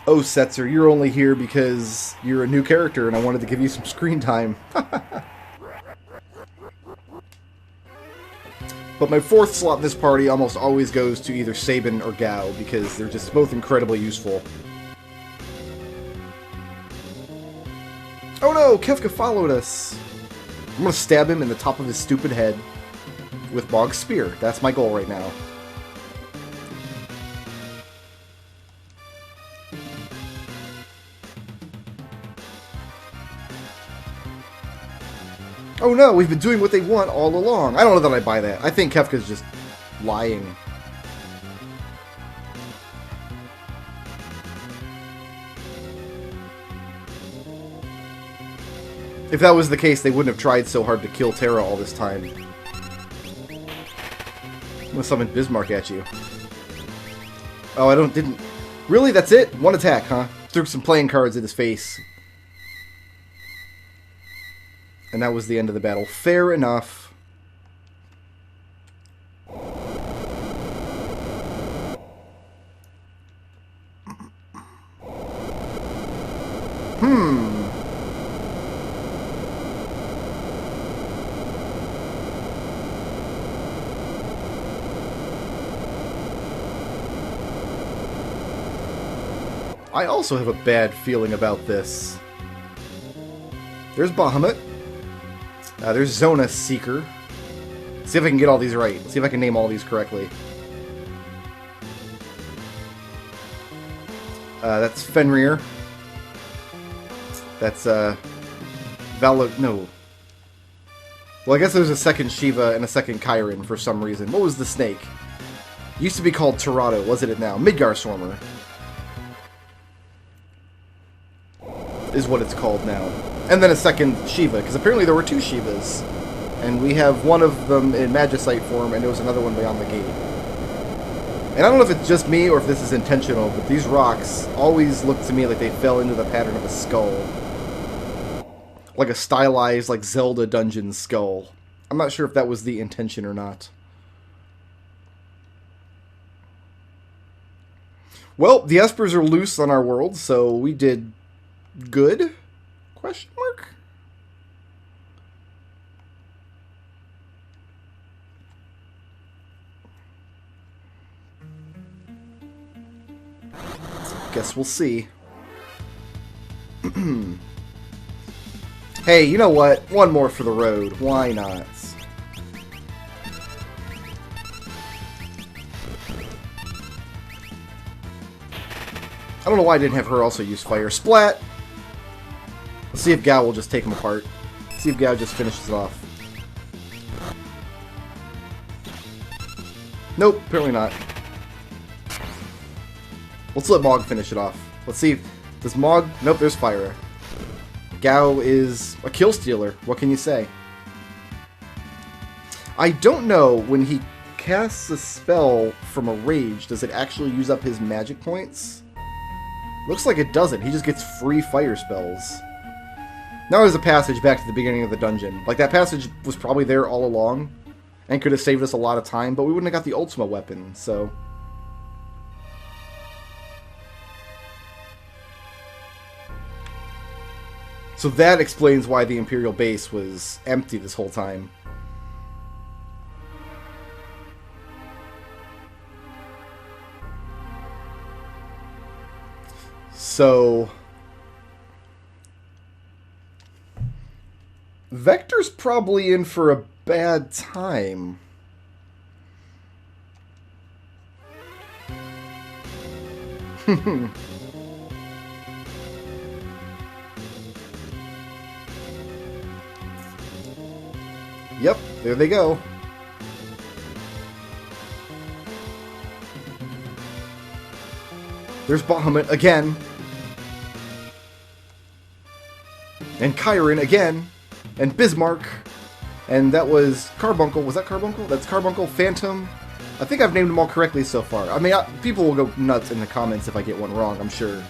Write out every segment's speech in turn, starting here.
Oh, Setzer, you're only here because you're a new character and I wanted to give you some screen time. But my fourth slot in this party almost always goes to either Sabin or Gao because they're just both incredibly useful. Oh no, Kefka followed us. I'm gonna stab him in the top of his stupid head with Bog's spear. That's my goal right now. Oh no, we've been doing what they want all along. I don't know that I buy that. I think Kefka's just lying. If that was the case, they wouldn't have tried so hard to kill Terra all this time. I'm gonna summon Bismarck at you. Oh, didn't... Really? That's it? One attack, huh? Threw some playing cards at his face. And that was the end of the battle. Fair enough. I also have a bad feeling about this. There's Bahamut. There's Zona Seeker. See if I can get all these right. See if I can name all these correctly. That's Fenrir. That's, no. Well, I guess there's a second Shiva and a second Chiron for some reason. What was the snake? Used to be called Torado. Wasn't it now? Midgar Swarmer is what it's called now. And then a second Shiva, because apparently there were two Shivas. And we have one of them in Magicite form, and there was another one beyond the gate. And I don't know if it's just me or if this is intentional, but these rocks always look to me like they fell into the pattern of a skull. Like a stylized, like Zelda dungeon skull. I'm not sure if that was the intention or not. Well, the Espers are loose on our world, so we did good? Question mark? Guess we'll see. Hey, you know what? One more for the road. Why not? I don't know why I didn't have her also use fire. Splat! Let's see if Gao will just take him apart. See if Gao just finishes it off. Nope, apparently not. Let's let Mog finish it off. Let's see. Does Mog... Nope, there's Fire. Gao is a kill stealer. What can you say? I don't know when he casts a spell from a rage, does it actually use up his magic points? Looks like it doesn't. He just gets free fire spells. Now there's a passage back to the beginning of the dungeon. Like, that passage was probably there all along and could have saved us a lot of time, but we wouldn't have got the Ultima weapon, so... So that explains why the Imperial base was empty this whole time. So... Vector's probably in for a bad time. Yep, there they go. There's Bahamut again. And Chiron again. And Bismarck. And that was Carbuncle. Was that Carbuncle? That's Carbuncle, Phantom. I think I've named them all correctly so far. I mean, people will go nuts in the comments if I get one wrong, I'm sure.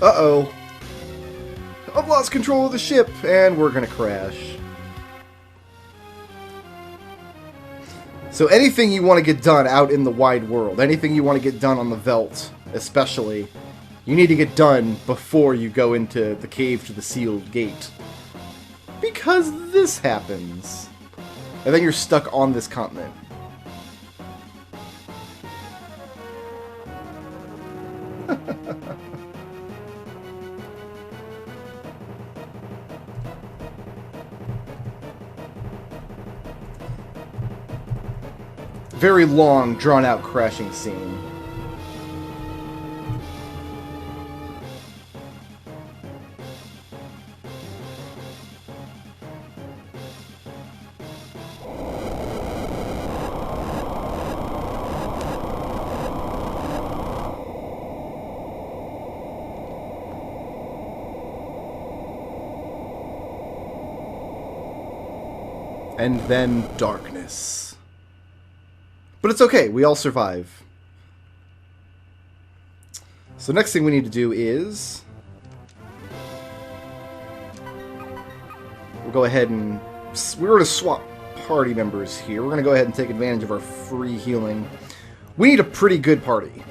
Uh-oh. I've lost control of the ship, and we're gonna crash. So anything you want to get done out in the wide world, anything you want to get done on the Veldt, especially, you need to get done before you go into the cave to the sealed gate. Because this happens. And then you're stuck on this continent. Very long, drawn-out crashing scene. And then darkness. But it's okay, we all survive. So next thing we need to do is... we'll go ahead and... we're going to swap party members here. We're going to go ahead and take advantage of our free healing. We need a pretty good party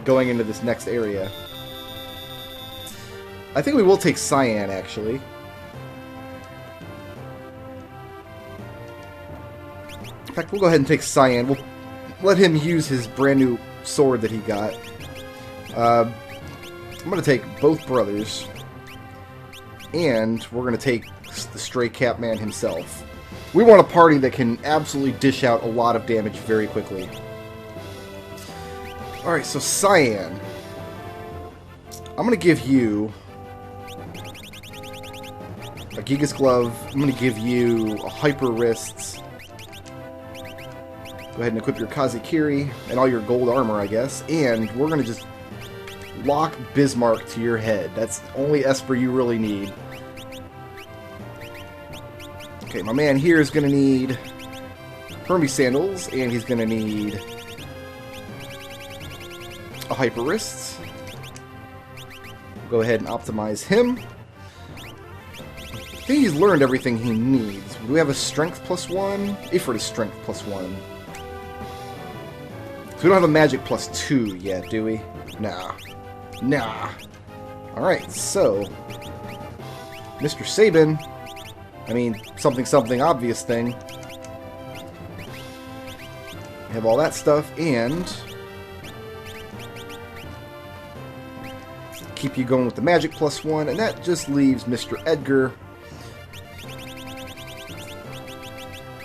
going into this next area. I think we will take Cyan, actually. In fact, we'll go ahead and take Cyan. We'll let him use his brand new sword that he got. I'm going to take both brothers. And we're going to take the Stray Cat Man himself. We want a party that can absolutely dish out a lot of damage very quickly. Alright, so Cyan. I'm going to give you a Gigas Glove. I'm going to give you a Hyper Wrists. Go ahead and equip your Kazekiri and all your gold armor, I guess. And we're going to just lock Bismarck to your head. That's the only Esper you really need. Okay, my man here is going to need Hermes Sandals, and he's going to need a Hyper Wrists. Go ahead and optimize him. I think he's learned everything he needs. Do we have a Strength +1? Ifrit is Strength +1. So we don't have a Magic +2 yet, do we? Nah. Nah. Alright, so... Mr. Sabin... I mean, something obvious thing. We have all that stuff, and... keep you going with the Magic +1, and that just leaves Mr. Edgar.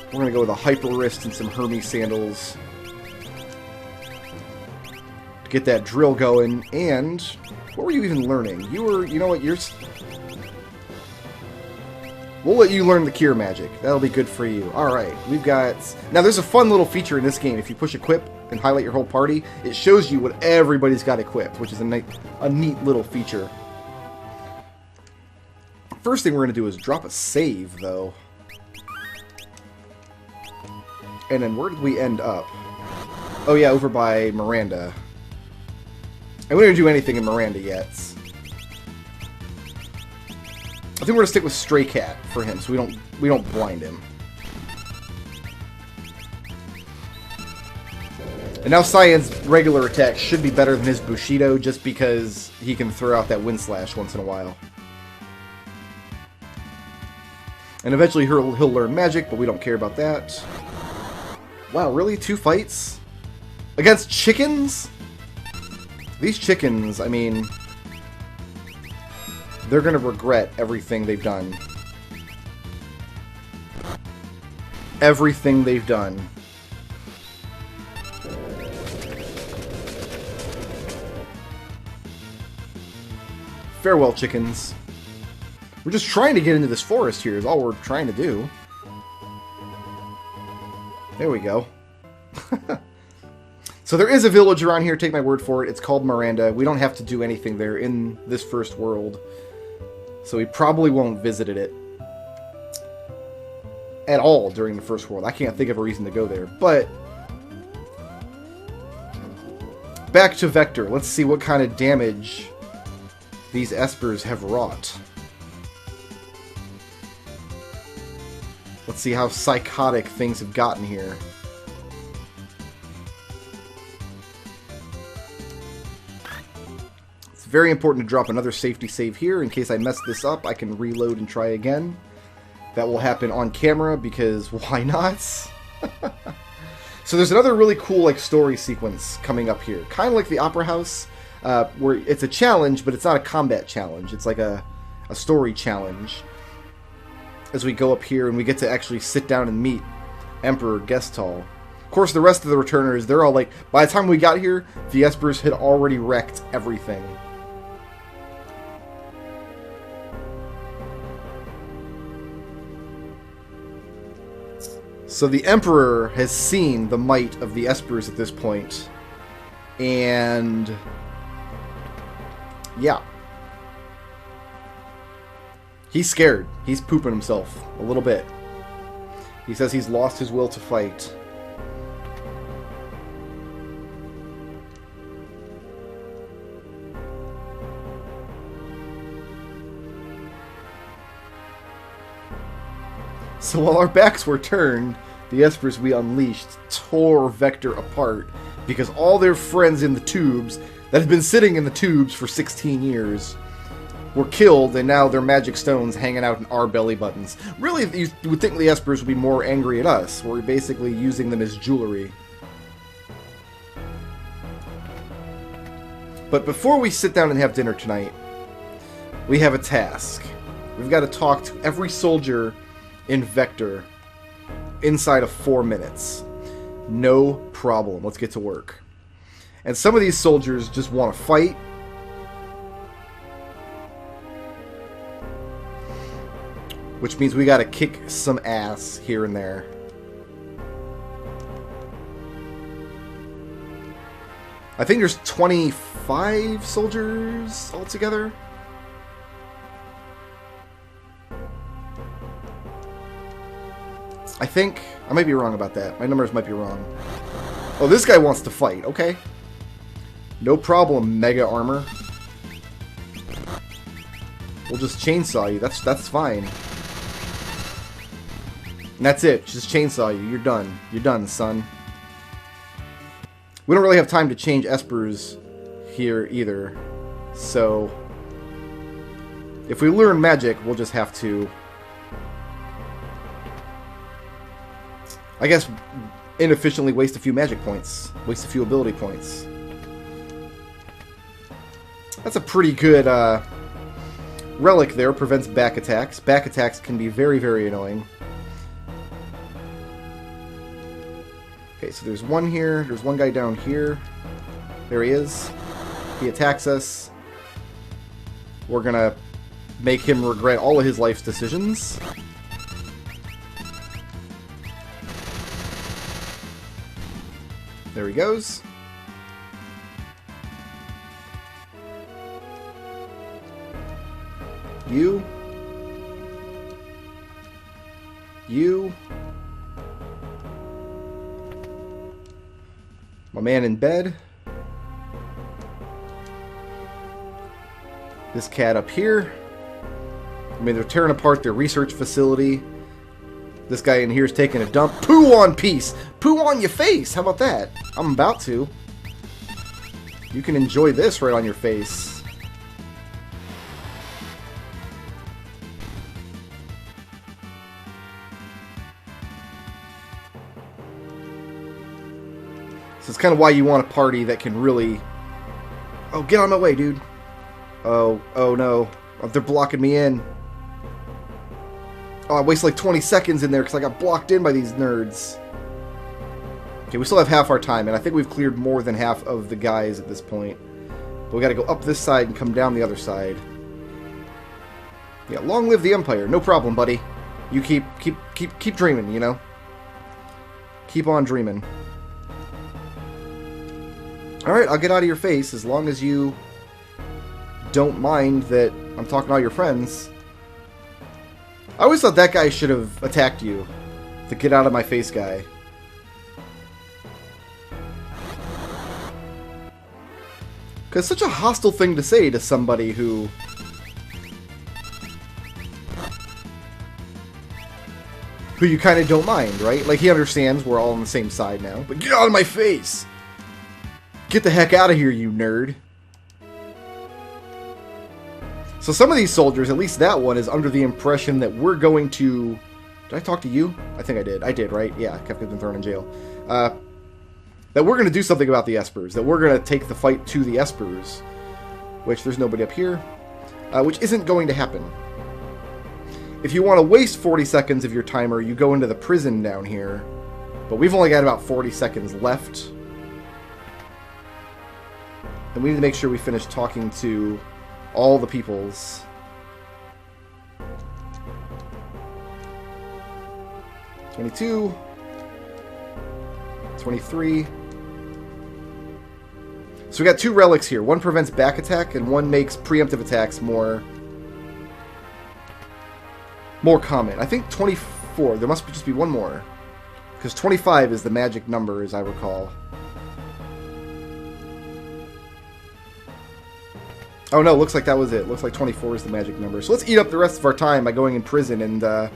We're going to go with a Hyper Wrist and some Hermes Sandals. Get that drill going, and what were you even learning? You were, you know what, we'll let you learn the Cure Magic. That'll be good for you. Alright, we've got... Now, there's a fun little feature in this game. If you push Equip and highlight your whole party, it shows you what everybody's got equipped, which is a neat little feature. First thing we're going to do is drop a save, though. And then where did we end up? Oh yeah, over by Miranda. And we didn't do anything in Miranda yet. I think we're gonna stick with Stray Cat for him, so we don't blind him. And now Cyan's regular attack should be better than his Bushido, just because he can throw out that Wind Slash once in a while. And eventually he'll learn magic, but we don't care about that. Wow, really? 2 fights? Against chickens? These chickens, I mean... they're gonna regret everything they've done. Everything they've done. Farewell, chickens. We're just trying to get into this forest here is all we're trying to do. There we go. So there is a village around here, take my word for it. It's called Miranda. We don't have to do anything there in this first world. So we probably won't visit it at all during the first world. I can't think of a reason to go there. But back to Vector. Let's see what kind of damage these Espers have wrought. Let's see how psychotic things have gotten here. very important to drop another safety save here in case I mess this up. I can reload and try again. That will happen on camera because why not? So there's another really cool like story sequence coming up here, kind of like the Opera House, where it's a challenge, but it's not a combat challenge. It's like a story challenge. As we go up here and we get to actually sit down and meet Emperor Gestal. Of course, the rest of the returners, they're all like, by the time we got here, the Espers had already wrecked everything. So the Emperor has seen the might of the Espers at this point. And yeah. He's scared. He's pooping himself a little bit. He says he's lost his will to fight. So while our backs were turned, the Espers we unleashed tore Vector apart because all their friends in the tubes that had been sitting in the tubes for 16 years were killed, and now their magic stones hanging out in our belly buttons. Really, you would think the Espers would be more angry at us. We're basically using them as jewelry. But before we sit down and have dinner tonight, we have a task. We've got to talk to every soldier in Vector inside of 4 minutes. No problem. Let's get to work. And some of these soldiers just want to fight. Which means we gotta kick some ass here and there. I think there's 25 soldiers altogether. I think. I might be wrong about that. My numbers might be wrong. Oh, this guy wants to fight. Okay. No problem, Mega Armor. We'll just chainsaw you. That's fine. And that's it. Just chainsaw you. You're done. You're done, son. We don't really have time to change Espers here either. So, if we learn magic, we'll just have to, I guess, inefficiently waste a few magic points. Waste a few ability points. That's a pretty good relic there. Prevents back attacks. Back attacks can be very, very annoying. Okay, so there's one here. There's one guy down here. There he is. He attacks us. We're gonna make him regret all of his life's decisions. There he goes. You. My man in bed. This cat up here. I mean, they're tearing apart their research facility. This guy in here is taking a dump. Poo on peace! Poo on your face! How about that? I'm about to. You can enjoy this right on your face. So it's kind of why you want a party that can really... Oh, get out of my way, dude. Oh no. Oh, they're blocking me in. Oh, I wasted like 20 seconds in there because I got blocked in by these nerds. Okay, we still have half our time, and I think we've cleared more than half of the guys at this point. But we gotta go up this side and come down the other side. Yeah, long live the Empire. No problem, buddy. You keep dreaming, you know? Keep on dreaming. Alright, I'll get out of your face as long as you don't mind that I'm talking to all your friends. I always thought that guy should have attacked you. The get out of my face guy. Because such a hostile thing to say to somebody who... who you kind of don't mind, right? Like, he understands we're all on the same side now. But get out of my face! Get the heck out of here, you nerd. So some of these soldiers, at least that one, is under the impression that we're going to... Did I talk to you? I think I did. I did, right? Yeah, Kefka's been thrown in jail. That we're going to do something about the Espers. That we're going to take the fight to the Espers. Which, there's nobody up here. Which isn't going to happen. If you want to waste 40 seconds of your timer, you go into the prison down here. But we've only got about 40 seconds left. And we need to make sure we finish talking to all the peoples. $22. $23. So we got 2 relics here. One prevents back attack, and one makes preemptive attacks more common. I think 24. There must just be one more. Because 25 is the magic number, as I recall. Oh no, looks like that was it. Looks like 24 is the magic number. So let's eat up the rest of our time by going in prison and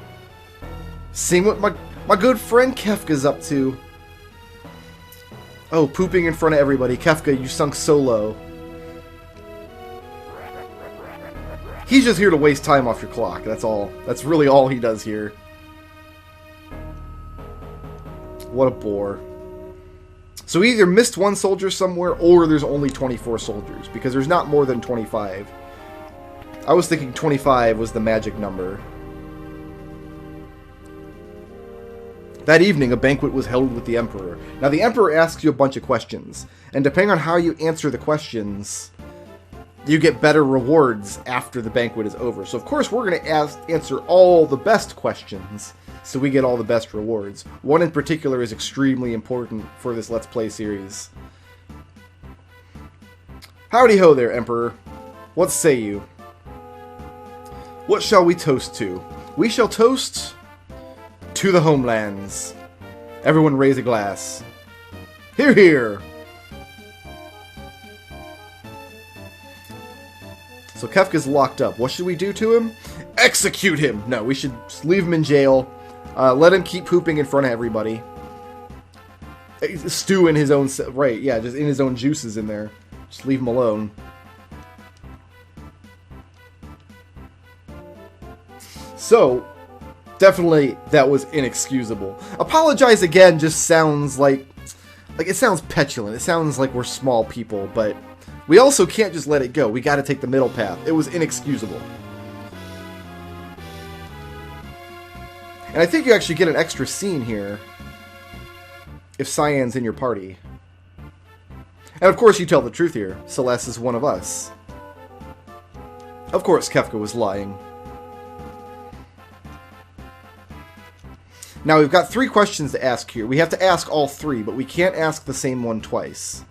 seeing what my good friend Kefka's up to. Oh, pooping in front of everybody. Kefka, you sunk so low. He's just here to waste time off your clock. That's all. That's really all he does here. What a bore. So we either missed one soldier somewhere, or there's only 24 soldiers, because there's not more than 25. I was thinking 25 was the magic number. That evening, a banquet was held with the Emperor. Now, the Emperor asks you a bunch of questions, and depending on how you answer the questions, you get better rewards after the banquet is over. So, of course, we're going to answer all the best questions, so we get all the best rewards. One in particular is extremely important for this Let's Play series. Howdy ho there, Emperor. What say you? What shall we toast to? We shall toast to the homelands. Everyone raise a glass. Hear, hear. So Kefka's locked up. What should we do to him? Execute him! No, we should leave him in jail. Let him keep pooping in front of everybody. Stew in his own... Right, yeah, just in his own juices in there. Just leave him alone. So, definitely that was inexcusable. Apologize again just sounds like it sounds petulant. It sounds like we're small people, but we also can't just let it go. We gotta take the middle path. It was inexcusable. And I think you actually get an extra scene here if Cyan's in your party. And of course you tell the truth here. Celeste is one of us. Of course Kefka was lying. Now we've got 3 questions to ask here. We have to ask all 3, but we can't ask the same one twice.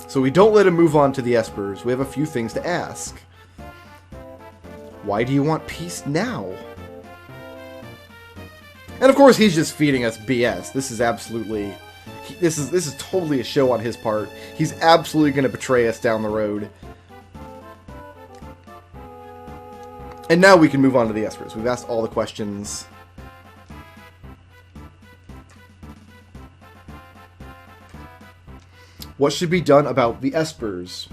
So we don't let him move on to the Espers. We have a few things to ask. Why do you want peace now? And of course he's just feeding us BS. This is absolutely... This is totally a show on his part. He's absolutely going to betray us down the road. And now we can move on to the Espers. We've asked all the questions. What should be done about the Espers?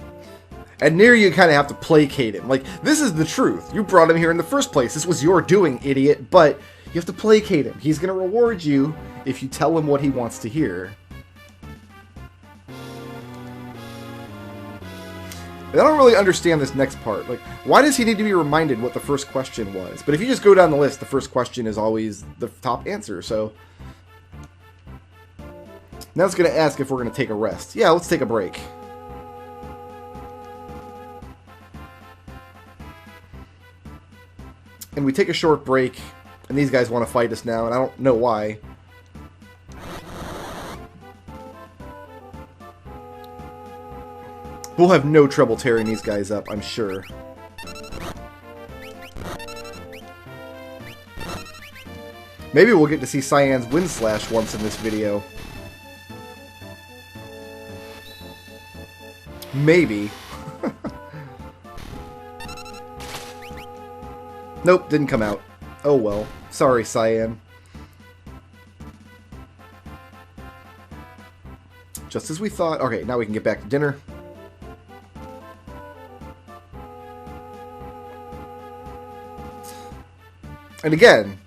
And near you kind of have to placate him. Like, this is the truth. You brought him here in the first place. This was your doing, idiot. But you have to placate him. He's going to reward you if you tell him what he wants to hear. And I don't really understand this next part. Like, why does he need to be reminded what the first question was? But if you just go down the list, the first question is always the top answer, so... Now it's going to ask if we're going to take a rest. Yeah, let's take a break. And we take a short break, and these guys want to fight us now, and I don't know why. We'll have no trouble tearing these guys up, I'm sure. Maybe we'll get to see Cyan's Wind Slash once in this video. Maybe. Nope, didn't come out. Oh well. Sorry, Cyan. Just as we thought. Okay, now we can get back to dinner. And again,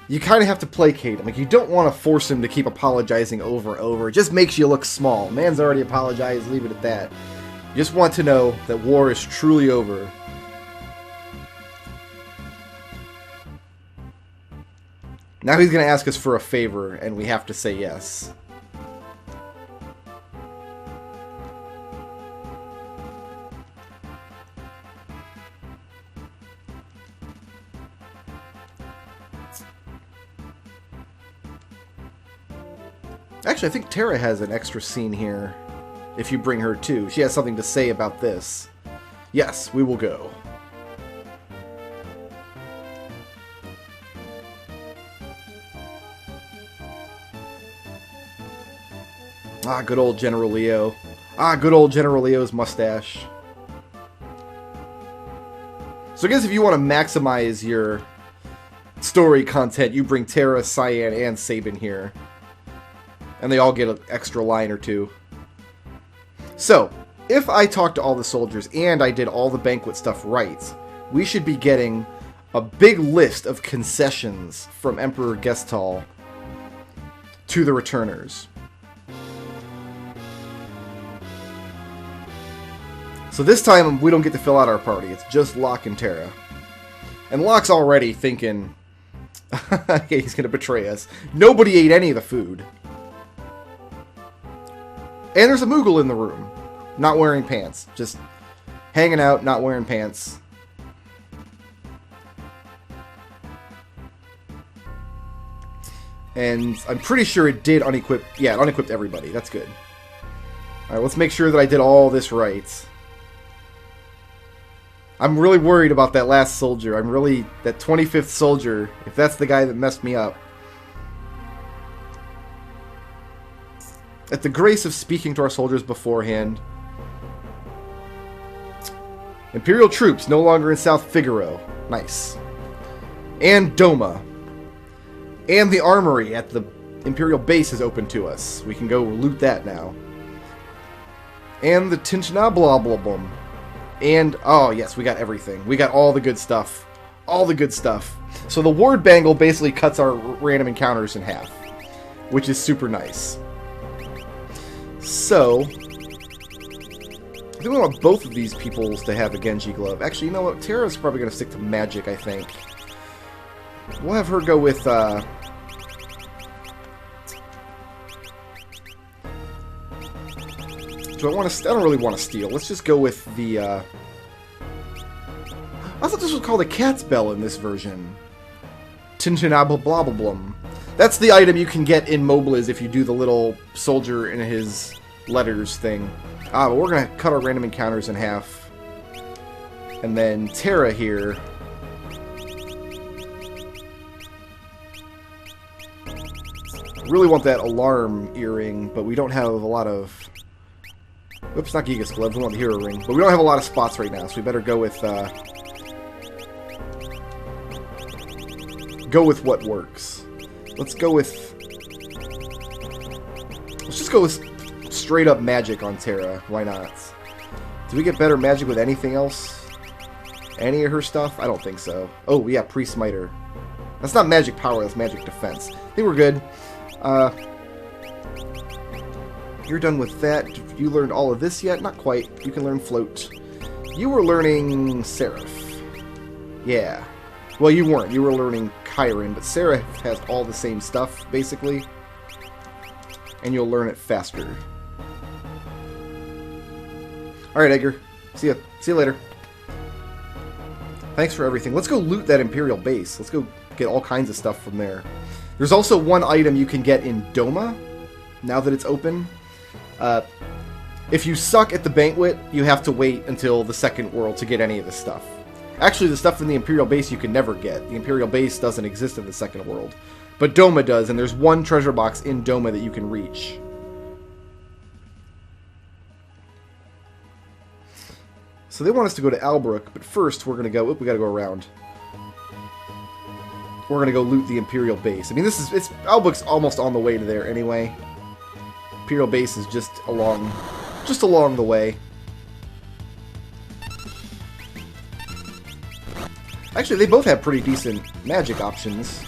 you kind of have to placate him. Like, you don't want to force him to keep apologizing over and over. It just makes you look small. Man's already apologized, leave it at that. You just want to know that war is truly over. Now he's going to ask us for a favor, and we have to say yes. Actually, I think Terra has an extra scene here. If you bring her too. She has something to say about this. Yes, we will go. Ah, good old General Leo. Ah, good old General Leo's mustache. So I guess if you want to maximize your story content, you bring Terra, Cyan, and Sabin here. And they all get an extra line or two. So, if I talk to all the soldiers and I did all the banquet stuff right, we should be getting a big list of concessions from Emperor Gestal to the returners. So this time, we don't get to fill out our party. It's just Locke and Terra. And Locke's already thinking, he's going to betray us. Nobody ate any of the food. And there's a Moogle in the room. Not wearing pants. Just hanging out, not wearing pants. And I'm pretty sure it did unequip... Yeah, it unequipped everybody. That's good. Alright, let's make sure that I did all this right. I'm really worried about that last soldier. I'm really... That 25th soldier, if that's the guy that messed me up. At the grace of speaking to our soldiers beforehand. Imperial troops no longer in South Figaro. Nice. And Doma. And the armory at the Imperial base is open to us. We can go loot that now. And the Tinchnablablablum. And, oh yes, we got everything. We got all the good stuff. All the good stuff. So the ward bangle basically cuts our random encounters in half. Which is super nice. So, I think we want both of these peoples to have a Genji glove. Actually, you know what? Terra's probably going to stick to magic, I think. We'll have her go with, Do I want to... I don't really want to steal. Let's just go with the, I thought this was called a cat's bell in this version. Tinchinablablum. That's the item you can get in Mobliz if you do the little soldier in his letters thing. Ah, but we're going to cut our random encounters in half. And then Terra here. Really want that alarm earring, but we don't have a lot of... Oops, not Gigas gloves. We want the hero ring. But we don't have a lot of spots right now, so we better go with... Go with what works. Let's go with... Let's just go with straight up magic on Terra. Why not? Do we get better magic with anything else? Any of her stuff? I don't think so. Oh, yeah, Pre-Smiter. That's not magic power, that's magic defense. I think we're good. You're done with that. You learned all of this yet? Not quite. You can learn Float. You were learning Seraph. Yeah. Well, you weren't. You were learning Chiron, but Seraph has all the same stuff, basically. And you'll learn it faster. Alright, Edgar. See ya. See you later. Thanks for everything. Let's go loot that Imperial base. Let's go get all kinds of stuff from there. There's also one item you can get in Doma, now that it's open. If you suck at the Banquet, you have to wait until the second world to get any of this stuff. Actually, the stuff in the Imperial base you can never get. The Imperial base doesn't exist in the second world. But Doma does, and there's one treasure box in Doma that you can reach. So they want us to go to Albrook, but first we're going to go... Oop, we got to go around. We're going to go loot the Imperial base. I mean, Albrook's almost on the way to there anyway. Imperial base is just along the way. Actually, they both have pretty decent magic options.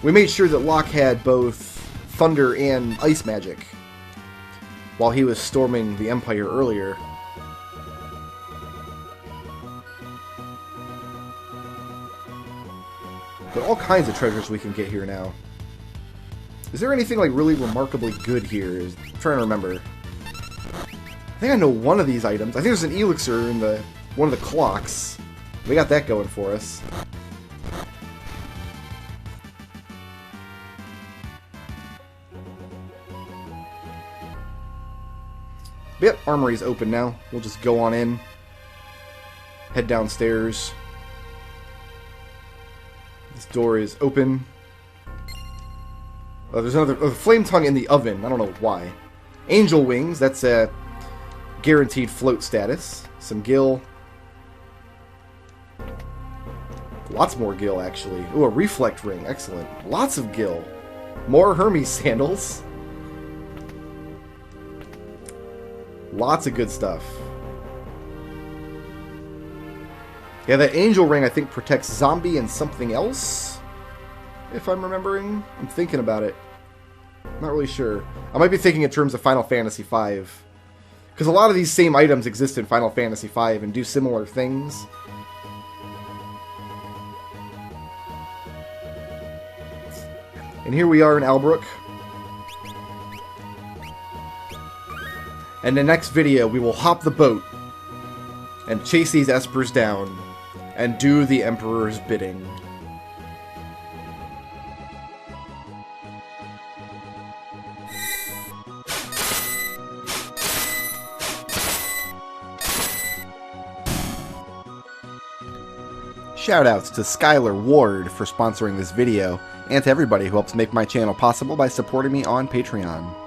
We made sure that Locke had both thunder and ice magic while he was storming the Empire earlier. But all kinds of treasures we can get here now. Is there anything like really remarkably good here? I'm trying to remember. I think I know one of these items. I think there's an elixir in one of the clocks. We got that going for us. Yep, armory's open now. We'll just go on in. Head downstairs. This door is open. There's another flame tongue in the oven. I don't know why. Angel wings. That's a guaranteed float status. Some gil. Lots more gil, actually. Ooh, a reflect ring. Excellent. Lots of gil. More Hermes sandals. Lots of good stuff. Yeah, that angel ring, I think, protects zombie and something else. If I'm remembering. I'm thinking about it. Not really sure. I might be thinking in terms of Final Fantasy V. Because a lot of these same items exist in Final Fantasy V and do similar things. And here we are in Albrook. And in the next video, we will hop the boat and chase these espers down and do the Emperor's bidding. Shoutouts to Skylar Ward for sponsoring this video, and to everybody who helps make my channel possible by supporting me on Patreon.